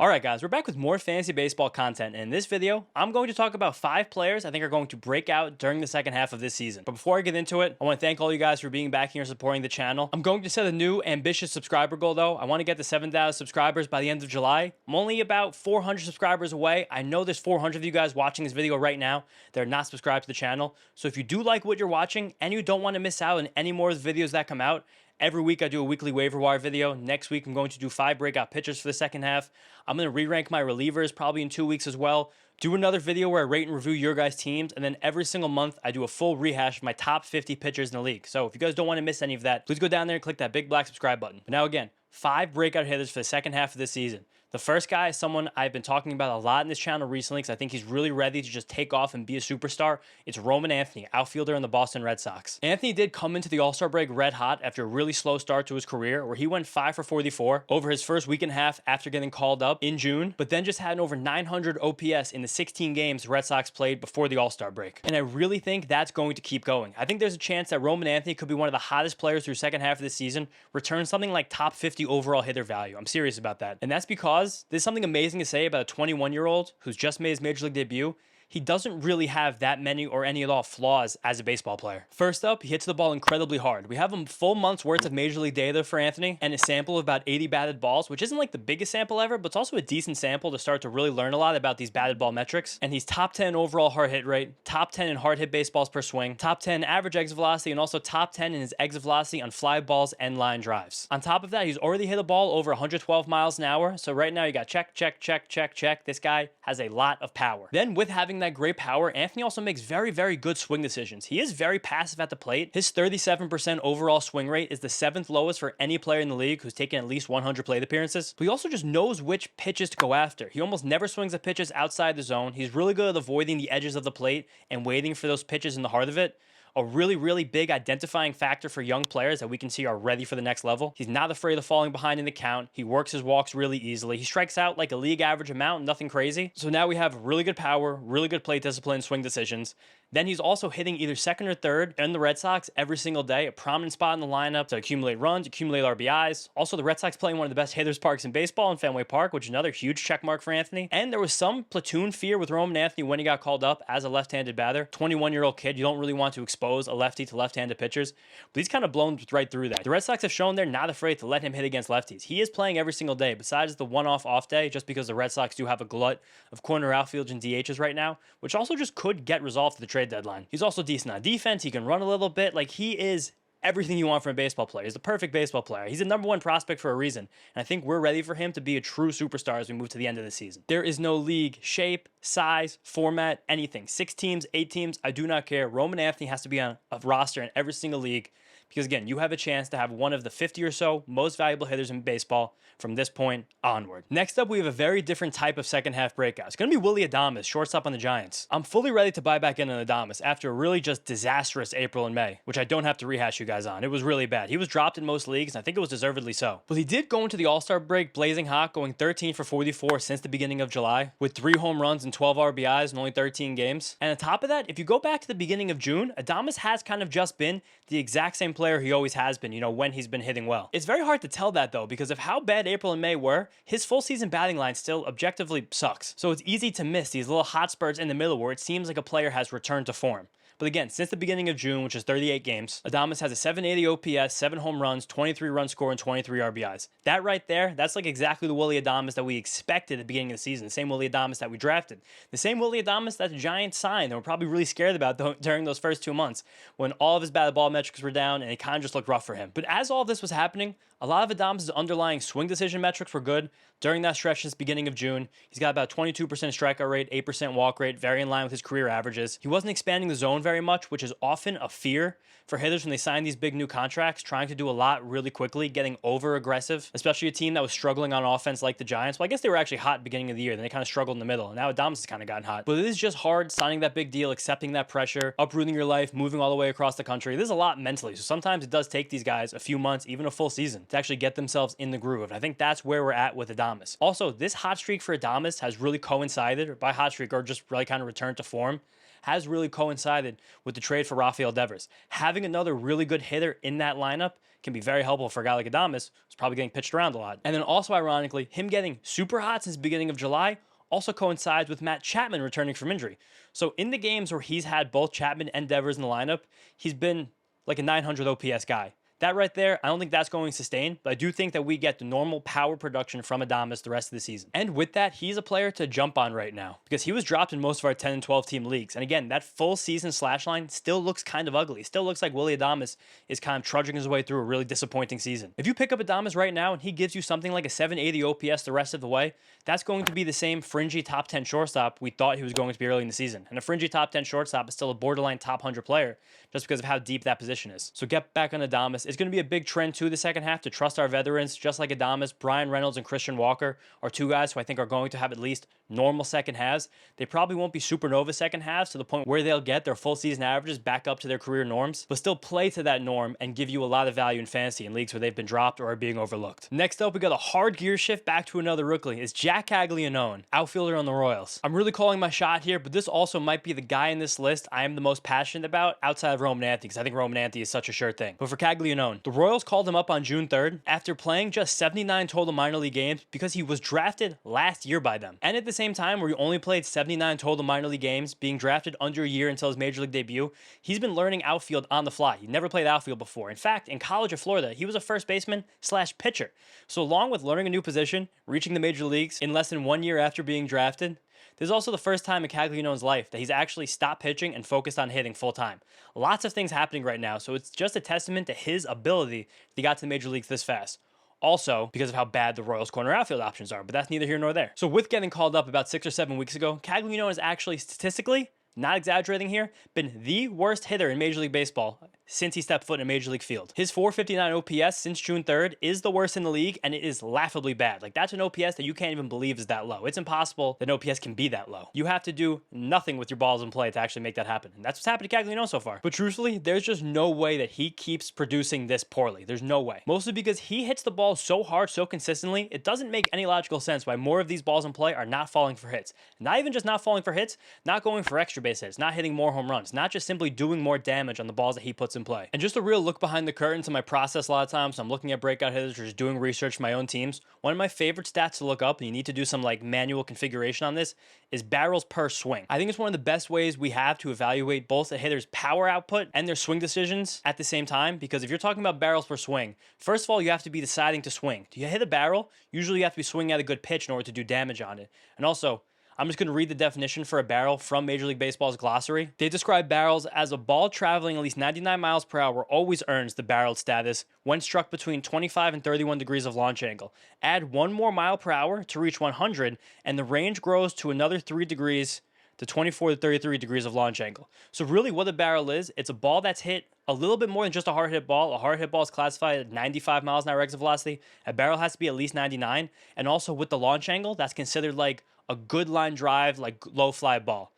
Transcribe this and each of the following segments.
Alright guys, we're back with more fantasy baseball content, and in this video, I'm going to talk about 5 players I think are going to break out during the second half of this season. But before I get into it, I want to thank all you guys for being back here and supporting the channel. I'm going to set a new ambitious subscriber goal though. I want to get to 7,000 subscribers by the end of July. I'm only about 400 subscribers away. I know there's 400 of you guys watching this video right now that are not subscribed to the channel. So if you do like what you're watching and you don't want to miss out on any more of the videos that come out, every week I do a weekly waiver wire video. Next week I'm going to do 5 breakout pitchers for the second half. I'm going to re-rank my relievers probably in 2 weeks as well. Do another video where I rate and review your guys' teams. And then every single month I do a full rehash of my top 50 pitchers in the league. So if you guys don't want to miss any of that, please go down there and click that big black subscribe button. But now again, 5 breakout hitters for the second half of this season. The first guy is someone I've been talking about a lot in this channel recently because I think he's really ready to just take off and be a superstar. It's Roman Anthony, outfielder in the Boston Red Sox. Anthony did come into the All-Star break red hot after a really slow start to his career where he went 5 for 44 over his first week and a half after getting called up in June, but then just had an over 900 OPS in the 16 games the Red Sox played before the All-Star break. And I really think that's going to keep going. I think there's a chance that Roman Anthony could be one of the hottest players through second half of the season, return something like top 50 overall hitter value. I'm serious about that. And that's because there's something amazing to say about a 21-year-old who's just made his major league debut. He doesn't really have that many or any at all flaws as a baseball player. First up, he hits the ball incredibly hard. We have a full month's worth of major league data for Anthony and a sample of about 80 batted balls, which isn't like the biggest sample ever, but it's also a decent sample to start to really learn a lot about these batted ball metrics. And he's top 10 overall hard hit rate, top 10 in hard hit baseballs per swing, top 10 average exit velocity, and also top 10 in his exit velocity on fly balls and line drives. On top of that, he's already hit a ball over 112 miles an hour. So right now you got check, check, check, check, check. This guy has a lot of power. Then with having that great power, Anthony also makes very, very good swing decisions. He is very passive at the plate. His 37% overall swing rate is the 7th lowest for any player in the league who's taken at least 100 plate appearances. But he also just knows which pitches to go after. He almost never swings at pitches outside the zone. He's really good at avoiding the edges of the plate and waiting for those pitches in the heart of it. A really, really big identifying factor for young players that we can see are ready for the next level. He's not afraid of falling behind in the count. He works his walks really easily. He strikes out like a league average amount, nothing crazy. So now we have really good power, really good plate discipline, swing decisions. Then he's also hitting either second or third in the Red Sox every single day, a prominent spot in the lineup to accumulate runs, accumulate RBIs. Also, the Red Sox playing one of the best hitters parks in baseball in Fenway Park, which is another huge check mark for Anthony. And there was some platoon fear with Roman Anthony when he got called up as a left-handed batter. 21-year-old kid, you don't really want to expose a lefty to left-handed pitchers, but he's kind of blown right through that. The Red Sox have shown they're not afraid to let him hit against lefties. He is playing every single day, besides the one-off off day, just because the Red Sox do have a glut of corner outfields and DHs right now, which also just could get resolved at the trade deadline. He's also decent on defense. He can run a little bit. Like, he is everything you want from a baseball player. He's the perfect baseball player. He's a #1 prospect for a reason. And I think we're ready for him to be a true superstar as we move to the end of the season. There is no league shape, size, format, anything. 6 teams, 8 teams, I do not care. Roman Anthony has to be on a roster in every single league because, again, you have a chance to have one of the 50 or so most valuable hitters in baseball from this point onward. Next up, we have a very different type of second half breakout. It's going to be Willy Adames, shortstop on the Giants. I'm fully ready to buy back in on Adames after a really just disastrous April and May, which I don't have to rehash you guys on. It was really bad. He was dropped in most leagues, and I think it was deservedly so. But he did go into the All-Star break blazing hot, going 13 for 44 since the beginning of July, with 3 home runs and 12 RBIs in only 13 games. And on top of that, if you go back to the beginning of June, Adames has kind of just been the exact same player he always has been, when he's been hitting well. It's very hard to tell that, though, because of how bad April and May were, his full season batting line still objectively sucks. So it's easy to miss these little hot spurts in the middle where it seems like a player has returned to form. But again, since the beginning of June, which is 38 games, Adames has a 780 OPS, 7 home runs, 23 run score, and 23 RBIs. That right there, that's like exactly the Willy Adames that we expected at the beginning of the season. The same Willy Adames that we drafted. The same Willy Adames that the Giants signed and were probably really scared about during those first 2 months when all of his batted ball metrics were down and it kind of just looked rough for him. But as all of this was happening, a lot of Adames' underlying swing decision metrics were good during that stretch since the beginning of June. He's got about 22% strikeout rate, 8% walk rate, very in line with his career averages. He wasn't expanding the zone very much, which is often a fear for hitters when they sign these big new contracts, trying to do a lot really quickly, getting over aggressive, especially a team that was struggling on offense like the Giants. Well, I guess they were actually hot at the beginning of the year, then they kind of struggled in the middle, and now Adames has kind of gotten hot. But it is just hard signing that big deal, accepting that pressure, uprooting your life, moving all the way across the country. There's a lot mentally, so sometimes it does take these guys a few months, even a full season, to actually get themselves in the groove. And I think that's where we're at with Adames. Also, this hot streak for Adames has really coincided, or by hot streak, or just really kind of returned to form, has really coincided with the trade for Rafael Devers. Having another really good hitter in that lineup can be very helpful for a guy like Adames, who's probably getting pitched around a lot. And then also, ironically, him getting super hot since the beginning of July also coincides with Matt Chapman returning from injury. So in the games where he's had both Chapman and Devers in the lineup, he's been like a 900 OPS guy. That right there, I don't think that's going to sustain, but I do think that we get the normal power production from Adames the rest of the season. And with that, he's a player to jump on right now because he was dropped in most of our 10 and 12 team leagues. And again, that full season slash line still looks kind of ugly. It still looks like Willy Adames is kind of trudging his way through a really disappointing season. If you pick up Adames right now and he gives you something like a 780 OPS the rest of the way, that's going to be the same fringy top 10 shortstop we thought he was going to be early in the season. And a fringy top 10 shortstop is still a borderline top 100 player just because of how deep that position is. So get back on Adames. It's going to be a big trend to the second half to trust our veterans, just like Adames. Brian Reynolds and Christian Walker are two guys who I think are going to have at least normal second halves. They probably won't be supernova second halves to the point where they'll get their full season averages back up to their career norms, but still play to that norm and give you a lot of value in fantasy in leagues where they've been dropped or are being overlooked. Next up, we got a hard gear shift back to another rookie. It's Jack Caglianone, outfielder on the Royals. I'm really calling my shot here, but this also might be the guy in this list I am the most passionate about outside of Roman Anthony, because I think Roman Anthony is such a sure thing. But for Caglianone, the Royals called him up on June 3rd after playing just 79 total minor league games because he was drafted last year by them. And at the same time, where he only played 79 total minor league games, being drafted under a year until his major league debut, he's been learning outfield on the fly. He never played outfield before. In fact, in college of Florida, he was a first baseman slash pitcher. So along with learning a new position, reaching the major leagues in less than 1 year after being drafted, this is also the first time in Caglianone's life that he's actually stopped pitching and focused on hitting full time. Lots of things happening right now, so it's just a testament to his ability that he got to the major leagues this fast. Also, because of how bad the Royals' corner outfield options are, but that's neither here nor there. So with getting called up about 6 or 7 weeks ago, Caglianone has actually statistically, not exaggerating here, been the worst hitter in Major League Baseball since he stepped foot in a Major League field. His 459 OPS since June 3rd is the worst in the league, and it is laughably bad. Like, that's an OPS that you can't even believe is that low. It's impossible that an OPS can be that low. You have to do nothing with your balls in play to actually make that happen, and that's what's happened to Caglianone so far. But truthfully, there's just no way that he keeps producing this poorly. There's no way. Mostly because he hits the ball so hard, so consistently, it doesn't make any logical sense why more of these balls in play are not falling for hits. Not even just not falling for hits, not going for extra base hits, not hitting more home runs, not just simply doing more damage on the balls that he puts in play. And just a real look behind the curtain to my process a lot of times, so I'm looking at breakout hitters or just doing research for my own teams. One of my favorite stats to look up, and you need to do some like manual configuration on this, is barrels per swing. I think it's one of the best ways we have to evaluate both a hitter's power output and their swing decisions at the same time, because if you're talking about barrels per swing, first of all, you have to be deciding to swing. Do you hit a barrel? Usually you have to be swinging at a good pitch in order to do damage on it. And also, I'm just going to read the definition for a barrel from Major League Baseball's glossary. They describe barrels as a ball traveling at least 99 miles per hour always earns the barreled status when struck between 25 and 31 degrees of launch angle. Add 1 more mile per hour to reach 100, and the range grows to another 3 degrees to 24 to 33 degrees of launch angle. So really what a barrel is, it's a ball that's hit a little bit more than just a hard hit ball. A hard hit ball is classified at 95 miles an hour exit velocity. A barrel has to be at least 99. And also with the launch angle, that's considered like a good line drive, like low fly ball.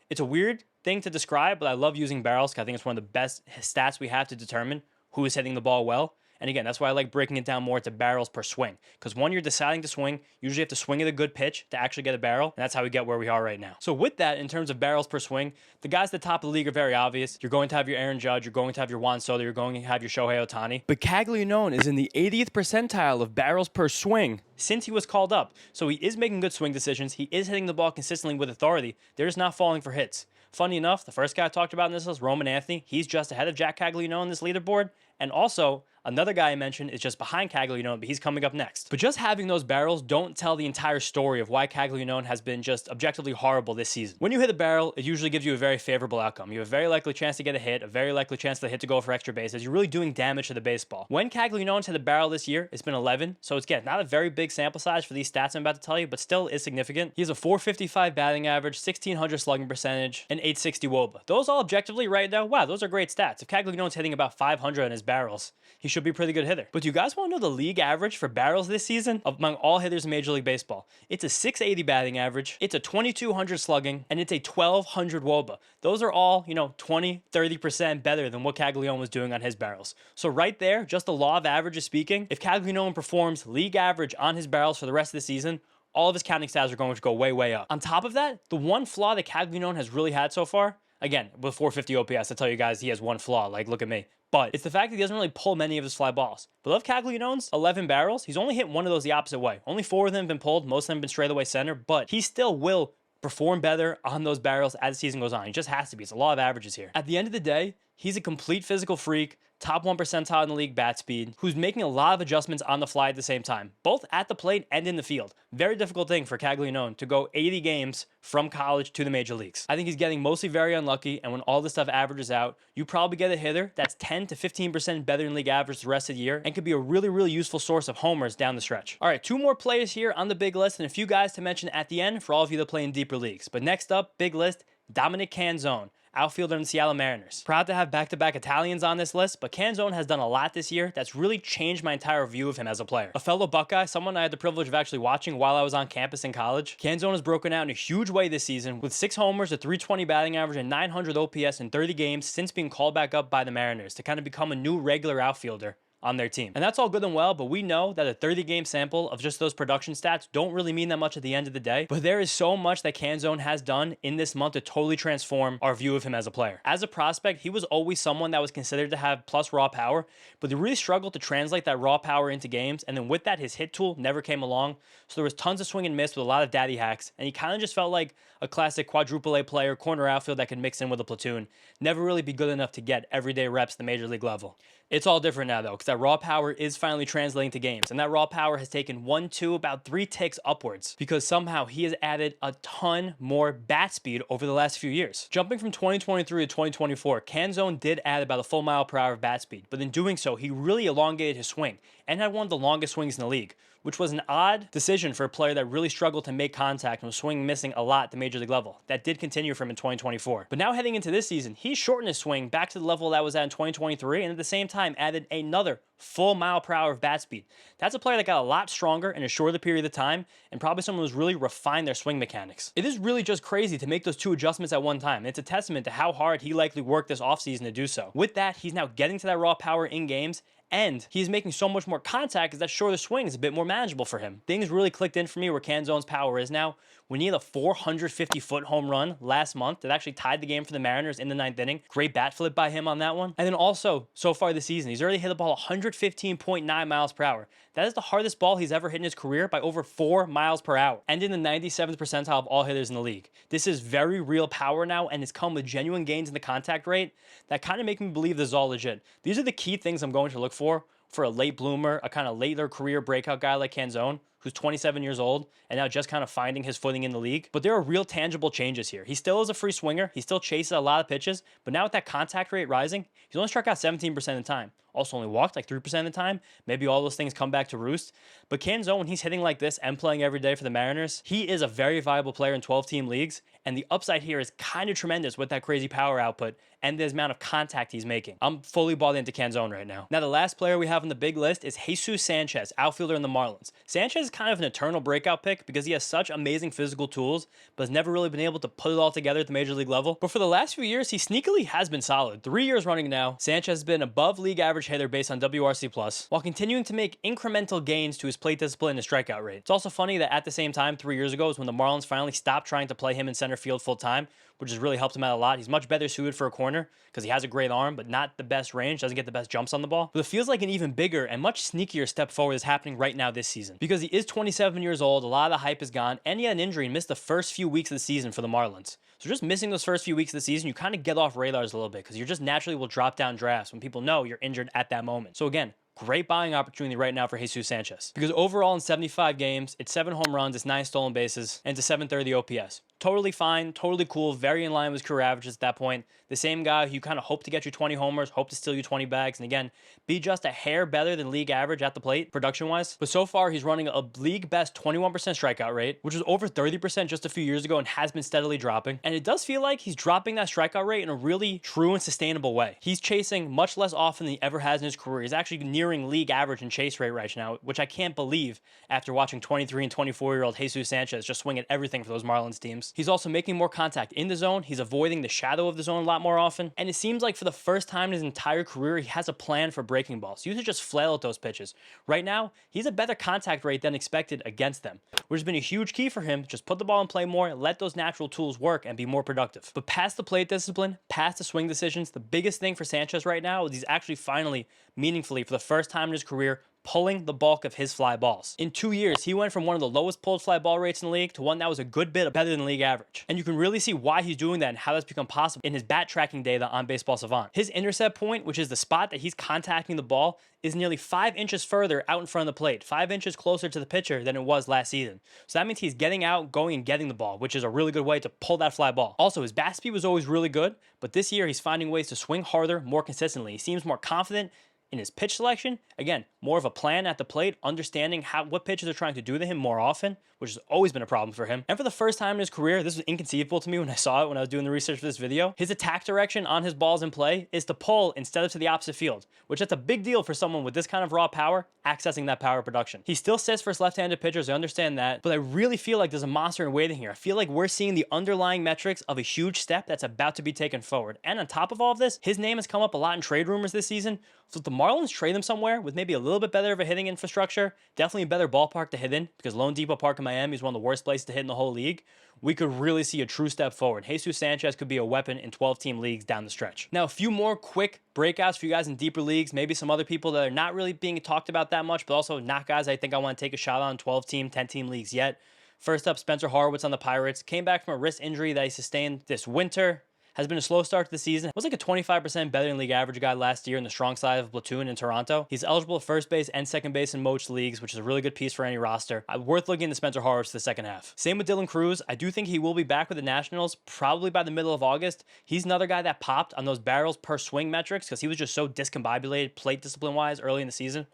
It's a weird thing to describe, but I love using barrels because I think it's one of the best stats we have to determine who is hitting the ball well. And again, that's why I like breaking it down more to barrels per swing. Because when you're deciding to swing, usually you have to swing at a good pitch to actually get a barrel. And that's how we get where we are right now. So with that, in terms of barrels per swing, the guys at the top of the league are very obvious. You're going to have your Aaron Judge, you're going to have your Juan Soto, you're going to have your Shohei Ohtani. But Caglianone is in the 80th percentile of barrels per swing since he was called up. So he is making good swing decisions. He is hitting the ball consistently with authority. They're just not falling for hits. Funny enough, the first guy I talked about in this list, Roman Anthony, he's just ahead of Jack Caglianone in this leaderboard. And also, another guy I mentioned is just behind Caglianone, but he's coming up next. But just having those barrels don't tell the entire story of why Caglianone has been just objectively horrible this season. When you hit a barrel, it usually gives you a very favorable outcome. You have a very likely chance to get a hit, a very likely chance for the hit to go for extra bases. You're really doing damage to the baseball. When Caglianone's hit a barrel this year, it's been 11. So it's, again, not a very big sample size for these stats I'm about to tell you, but still is significant. He has a 455 batting average, 1600 slugging percentage, and 860 WOBA. Those all objectively right now, wow, those are great stats. If Caglianone's hitting about 500 on his barrels, he should be a pretty good hitter. But do you guys want to know the league average for barrels this season among all hitters in Major League Baseball? It's a 680 batting average, it's a 2200 slugging, and it's a 1200 WOBA. Those are all, 20, 30% better than what Caglianone was doing on his barrels. So right there, just the law of averages speaking, if Caglianone performs league average on his barrels for the rest of the season, all of his counting stats are going to go way, way up. On top of that, the one flaw that Caglianone has really had so far, Again, with 450 OPS, I tell you guys he has one flaw. Like, look at me. But it's the fact that he doesn't really pull many of his fly balls. But Lev Caglianone's 11 barrels, he's only hit one of those the opposite way. Only 4 of them have been pulled. Most of them have been straight away center. But he still will perform better on those barrels as the season goes on. He just has to be. It's a law of averages here. At the end of the day, he's a complete physical freak, top 1 percentile in the league bat speed, who's making a lot of adjustments on the fly at the same time, both at the plate and in the field. Very difficult thing for Caglianone to go 80 games from college to the major leagues. I think he's getting mostly very unlucky, and when all this stuff averages out, you probably get a hitter that's 10 to 15% better than league average the rest of the year and could be a really, really useful source of homers down the stretch. All right, 2 more players here on the big list and a few guys to mention at the end for all of you that play in deeper leagues. But next up, big list, Dominic Canzone, outfielder in the Seattle Mariners. Proud to have back-to-back Italians on this list, but Canzone has done a lot this year that's really changed my entire view of him as a player. A fellow Buckeye, someone I had the privilege of actually watching while I was on campus in college, Canzone has broken out in a huge way this season with 6 homers, a 320 batting average, and 900 OPS in 30 games since being called back up by the Mariners to kind of become a new regular outfielder on their team. And that's all good and well, but we know that a 30-game sample of just those production stats don't really mean that much at the end of the day. But there is so much that Canzone has done in this month to totally transform our view of him as a player. As a prospect, he was always someone that was considered to have plus raw power, but he really struggled to translate that raw power into games. And then with that, his hit tool never came along. So there was tons of swing and miss with a lot of daddy hacks. And he kind of just felt like a classic quadruple A player, corner outfield that could mix in with a platoon. Never really be good enough to get everyday reps at the major league level. It's all different now, though, because that raw power is finally translating to games. And that raw power has taken 1, 2, about 3 ticks upwards because somehow he has added a ton more bat speed over the last few years. Jumping from 2023 to 2024, Canzone did add about a full mile per hour of bat speed, but in doing so, he really elongated his swing and had one of the longest swings in the league, which was an odd decision for a player that really struggled to make contact and was swinging missing a lot at the major league level. That did continue for him in 2024. But now heading into this season, he's shortened his swing back to the level that was at in 2023 and at the same time added another full mile per hour of bat speed. That's a player that got a lot stronger in a shorter period of time and probably someone who's really refined their swing mechanics. It is really just crazy to make those 2 adjustments at one time. It's a testament to how hard he likely worked this offseason to do so. With that, he's now getting to that raw power in games, and he's making so much more contact because that shorter swing is a bit more manageable for him. Things really clicked in for me where Canzone's power is now. When he had a 450-foot home run last month that actually tied the game for the Mariners in the 9th inning. Great bat flip by him on that one. And then also, so far this season, he's already hit the ball 115.9 miles per hour. That is the hardest ball he's ever hit in his career by over 4 miles per hour, and in the 97th percentile of all hitters in the league. This is very real power now, and it's come with genuine gains in the contact rate that kind of make me believe this is all legit. These are the key things I'm going to look for a late bloomer, a kind of later career breakout guy like Canzone, who's 27 years old and now just kind of finding his footing in the league. But there are real tangible changes here. He still is a free swinger. He still chases a lot of pitches, but now with that contact rate rising, he's only struck out 17% of the time. Also only walked like 3% of the time. Maybe all those things come back to roost. But Canzone, when he's hitting like this and playing every day for the Mariners, he is a very viable player in 12-team leagues. And the upside here is kind of tremendous with that crazy power output and the amount of contact he's making. I'm fully bought into Canzone right now. Now, the last player we have on the big list is Jesus Sanchez, outfielder in the Marlins. Sanchez is kind of an eternal breakout pick because he has such amazing physical tools, but has never really been able to put it all together at the major league level. But for the last few years, he sneakily has been solid. 3 years running now, Sanchez has been above league average hitter based on WRC+, while continuing to make incremental gains to his plate discipline and strikeout rate. It's also funny that at the same time, 3 years ago is when the Marlins finally stopped trying to play him in center field full time, which has really helped him out a lot. He's much better suited for a corner because he has a great arm, but not the best range, doesn't get the best jumps on the ball. But it feels like an even bigger and much sneakier step forward is happening right now this season. Because he is 27 years old, a lot of the hype is gone, and he had an injury and missed the first few weeks of the season for the Marlins. So just missing those first few weeks of the season, you kind of get off radars a little bit because you just naturally will drop down drafts when people know you're injured at that moment. So again, great buying opportunity right now for Jesus Sanchez. Because overall in 75 games, it's 7 home runs, it's 9 stolen bases, and it's a 730 OPS. Totally fine, totally cool, very in line with his career averages at that point. The same guy who you kind of hope to get you 20 homers, hope to steal you 20 bags, and again, be just a hair better than league average at the plate, production-wise. But so far, he's running a league-best 21% strikeout rate, which was over 30% just a few years ago and has been steadily dropping. And it does feel like he's dropping that strikeout rate in a really true and sustainable way. He's chasing much less often than he ever has in his career. He's actually near nearing league average in chase rate right now, which I can't believe after watching 23 and 24-year-old Jesus Sanchez just swing at everything for those Marlins teams. He's also making more contact in the zone. He's avoiding the shadow of the zone a lot more often. And it seems like for the first time in his entire career, he has a plan for breaking balls. He used to just flail at those pitches. Right now, he's a better contact rate than expected against them, which has been a huge key for him. Just put the ball in play more, let those natural tools work, and be more productive. But past the plate discipline, past the swing decisions, the biggest thing for Sanchez right now is he's actually finally, meaningfully, for the first time in his career, pulling the bulk of his fly balls. In 2 years, he went from one of the lowest pulled fly ball rates in the league to one that was a good bit better than league average. And you can really see why he's doing that and how that's become possible in his bat tracking data on Baseball Savant. His intercept point, which is the spot that he's contacting the ball, is nearly 5 inches further out in front of the plate, 5 inches closer to the pitcher than it was last season. So that means he's getting out, going and getting the ball, which is a really good way to pull that fly ball. Also, his bat speed was always really good, but this year he's finding ways to swing harder, more consistently. He seems more confident in his pitch selection. Again, more of a plan at the plate, understanding what pitches are trying to do to him more often, which has always been a problem for him. And for the first time in his career, this was inconceivable to me when I saw it when I was doing the research for this video. His attack direction on his balls in play is to pull instead of to the opposite field, which that's a big deal for someone with this kind of raw power, accessing that power production. He still sits for his left-handed pitchers, I understand that, but I really feel like there's a monster in waiting here. I feel like we're seeing the underlying metrics of a huge step that's about to be taken forward. And on top of all of this, his name has come up a lot in trade rumors this season. So if the Marlins trade him somewhere with maybe a little bit better of a hitting infrastructure, definitely a better ballpark to hit in, because Lone Depot Park in Miami is one of the worst places to hit in the whole league, we could really see a true step forward. Jesus Sanchez could be a weapon in 12-team leagues down the stretch. Now, a few more quick breakouts for you guys in deeper leagues, maybe some other people that are not really being talked about that much, but also not guys I think I want to take a shot on 12-team, 10-team leagues yet. First up, Spencer Horwitz on the Pirates. Came back from a wrist injury that he sustained this winter. Has been a slow start to the season. Was like a 25% better than league average guy last year in the strong side of platoon in Toronto. He's eligible at first base and second base in most leagues, which is a really good piece for any roster. Worth looking into Spencer Horwitz for the second half. Same with Dylan Cruz. I do think he will be back with the Nationals probably by the middle of August. He's another guy that popped on those barrels per swing metrics because he was just so discombobulated plate discipline wise early in the season.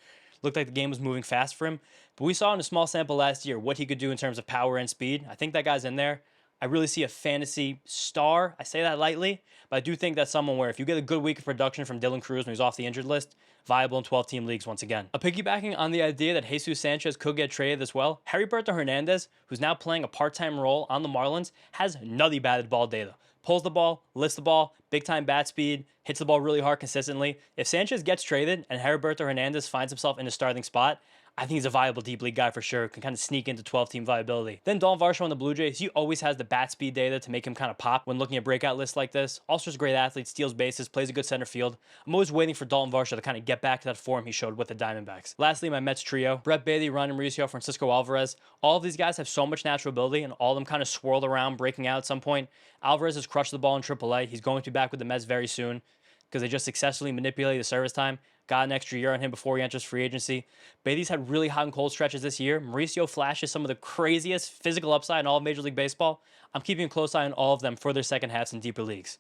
Looked like the game was moving fast for him. But we saw in a small sample last year what he could do in terms of power and speed. I think that guy's in there. I really see a fantasy star. I say that lightly, but I do think that's someone where if you get a good week of production from Dylan Cruz when he's off the injured list, viable in 12-team leagues once again. Piggybacking on the idea that Jesus Sanchez could get traded as well, Heriberto Hernandez, who's now playing a part-time role on the Marlins, has nutty batted ball data. Pulls the ball, lifts the ball, big-time bat speed, hits the ball really hard consistently. If Sanchez gets traded and Heriberto Hernandez finds himself in a starting spot, I think he's a viable deep league guy for sure. Can kind of sneak into 12-team viability. Then Dalton Varsho on the Blue Jays. He always has the bat speed data to make him kind of pop when looking at breakout lists like this. Also just a great athlete, steals bases, plays a good center field. I'm always waiting for Dalton Varsho to kind of get back to that form he showed with the Diamondbacks. Lastly, my Mets trio. Brett Baty, Ronnie Mauricio, Francisco Alvarez. All of these guys have so much natural ability and all of them kind of swirled around breaking out at some point. Alvarez has crushed the ball in AAA. He's going to be back with the Mets very soon because they just successfully manipulated the service time. Got an extra year on him before he enters free agency. Beatty's had really hot and cold stretches this year. Mauricio flashes some of the craziest physical upside in all of Major League Baseball. I'm keeping a close eye on all of them for their second halves in deeper leagues.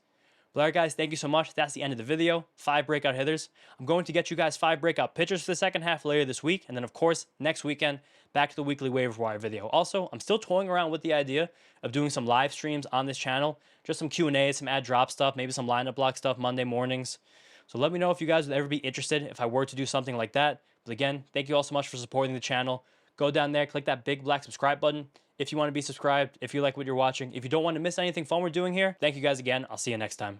But all right, guys, thank you so much. That's the end of the video. 5 breakout hitters. I'm going to get you guys 5 breakout pitchers for the second half later this week. And then, of course, next weekend, back to the weekly waiver wire video. Also, I'm still toying around with the idea of doing some live streams on this channel. Just some Q&A, some ad drop stuff, maybe some lineup block stuff Monday mornings. So let me know if you guys would ever be interested if I were to do something like that. But again, thank you all so much for supporting the channel. Go down there, click that big black subscribe button if you want to be subscribed, if you like what you're watching. If you don't want to miss anything fun we're doing here, thank you guys again. I'll see you next time.